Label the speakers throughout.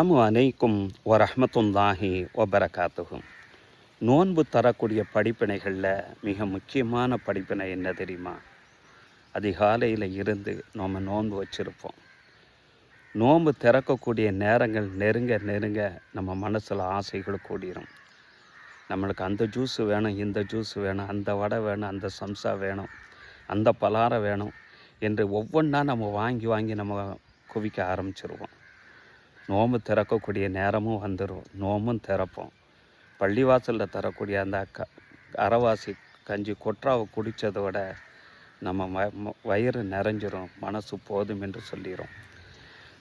Speaker 1: அஸ்ஸலாமு அலைக்கும் வரஹ்மத்துல்லாஹி வபரகாத்துஹு. நோன்பு தரக்கூடிய படிப்பினைகளில் மிக முக்கியமான படிப்பினை என்ன தெரியுமா? அதிகாலையில் இருந்து நம்ம நோன்பு வச்சுருப்போம். நோன்பு திறக்கக்கூடிய நேரங்கள் நெருங்க நெருங்க நம்ம மனசில் ஆசைகள் கூடிரும். நம்மளுக்கு அந்த ஜூஸு வேணும், இந்த ஜூஸு வேணும், அந்த வடை வேணும், அந்த சம்சா வேணும், அந்த பலாரம் வேணும் என்று ஒவ்வொன்றா நம்ம வாங்கி வாங்கி நம்ம குவிக்க ஆரம்பிச்சிருவோம். நோன்பு திறக்கக்கூடிய நேரமும் வந்துடும், நோம்பும் திறப்போம். பள்ளிவாசலில் தரக்கூடிய அந்த அரைவாசி கஞ்சி கொற்றாவை குடித்ததோட நம்ம வயிறு நிறைஞ்சிரும், மனசு போதும் என்று சொல்லிடும்.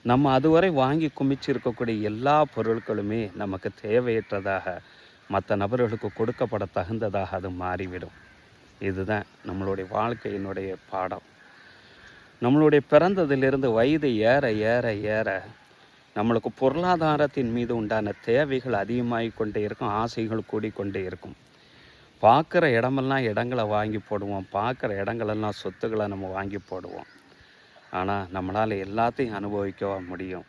Speaker 1: நம்ம அதுவரை வாங்கி குமிச்சிருக்கக்கூடிய எல்லா பொருட்களுமே நமக்கு தேவையற்றதாக, மற்ற நபர்களுக்கு கொடுக்கப்பட தகுந்ததாக அது மாறிவிடும். இதுதான் நம்மளுடைய வாழ்க்கையினுடைய பாடம். நம்மளுடைய பிறந்ததிலிருந்து வயது ஏற ஏற ஏற நம்மளுக்கு பொருளாதாரத்தின் மீது உண்டான தேவைகள் அதிகமாகி கொண்டே இருக்கும், ஆசைகள் கூடிக்கொண்டே இருக்கும். பார்க்குற இடமெல்லாம் இடங்களை வாங்கி போடுவோம், பார்க்குற இடங்களெல்லாம் சொத்துக்களை நம்ம வாங்கி போடுவோம். ஆனால் நம்மளால் எல்லாத்தையும் அனுபவிக்க முடியும்.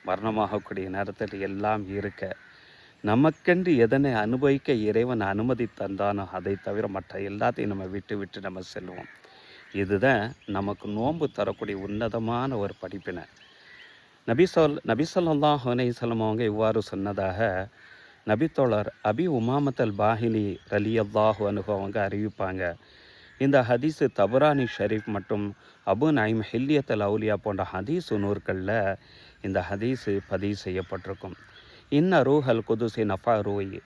Speaker 1: மரணமாகக்கூடிய நேரத்தில் எல்லாம் இருக்க நமக்கென்று எதனை அனுபவிக்க இறைவன் அனுமதி தந்தானோ அதை தவிர மற்ற எல்லாத்தையும் நம்ம விட்டு விட்டு நம்ம செல்வோம். இதுதான் நமக்கு நோன்பு தரக்கூடிய உன்னதமான ஒரு படிப்பினை. நபி ஸல்லல்லாஹு அலைஹி வஸல்லம் அவங்க இவ்வாறு சொன்னதாக நபித்தோழர் அபி உமாமத் அல் பாஹிலி ரலியல்லாஹு அன்ஹு அவங்க அறிவிப்பாங்க. இந்த ஹதீஸு தபரானி ஷரீஃப் மற்றும் அபு நைம் ஹில்லியத் அல் அவுலியா போன்ற ஹதீஸு நூற்களில் இந்த ஹதீஸு பதிவு செய்யப்பட்டிருக்கும். இன்ன ரூஹல் குதுசி நஃபா ரூயி,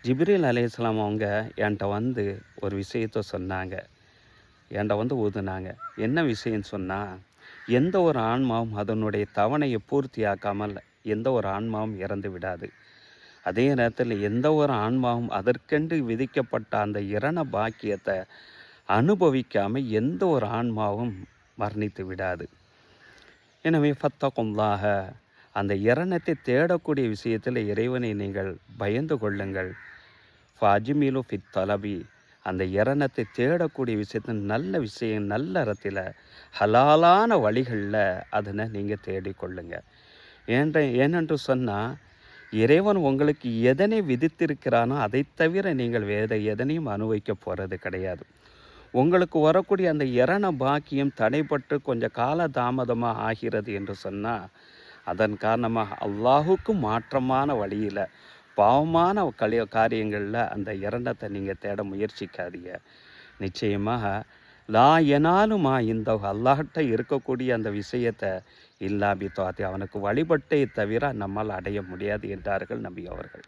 Speaker 1: ஜிப்ரீல் அலைஹிஸ்ஸலாம் அவங்க என்கிட்ட வந்து ஒரு விஷயத்தை சொன்னாங்க, என்கிட்ட வந்து ஊதுனாங்க. என்ன விஷயம்னு சொன்னால், எந்த ஒரு ஆன்மாவும் அதனுடைய தவணையை பூர்த்தியாக்காமல் எந்த ஒரு ஆன்மாவும் இறந்து விடாது. அதே நேரத்தில் எந்த ஒரு ஆன்மாவும் அதற்கென்று விதிக்கப்பட்ட அந்த இரண பாக்கியத்தை அனுபவிக்காமல் எந்த ஒரு ஆன்மாவும் மரணித்து விடாது. எனவே ஃபத்தகுல்லாஹ, அந்த இரணத்தை தேடக்கூடிய விஷயத்தில் இறைவனை நீங்கள் பயந்து கொள்ளுங்கள். ஃபஜ்மிலு ஃபித் தலபி, அந்த இரணத்தை தேடக்கூடிய விஷயத்தில் நல்ல விஷயம், நல்ல இடத்துல ஹலாலான வழிகளில் அதனை நீங்கள் தேடிக்கொள்ளுங்க. ஏனென்று சொன்னால், இறைவன் உங்களுக்கு எதனை விதித்திருக்கிறானோ அதை தவிர நீங்கள் எதனையும் அனுபவிக்க போகிறது கிடையாது. உங்களுக்கு வரக்கூடிய அந்த இரண பாக்கியம் தடைப்பட்டு கொஞ்சம் கால தாமதமாக ஆகிறது என்று சொன்னால், அதன் காரணமாக அல்லாஹுக்கு மாற்றமான வழியில் பாவமான காரியங்களில் அந்த இரணத்தை நீங்கள் தேட முயற்சிக்காதீங்க. நிச்சயமாக லா எனாலுமா, இந்த அல்லாஹ்கிட்ட இருக்கக்கூடிய அந்த விஷயத்தை இல்லாபி தாத்தி, அவனுக்கு வழிபட்டே தவிர நம்மால் அடைய முடியாது என்றார்கள் நபி அவர்கள்.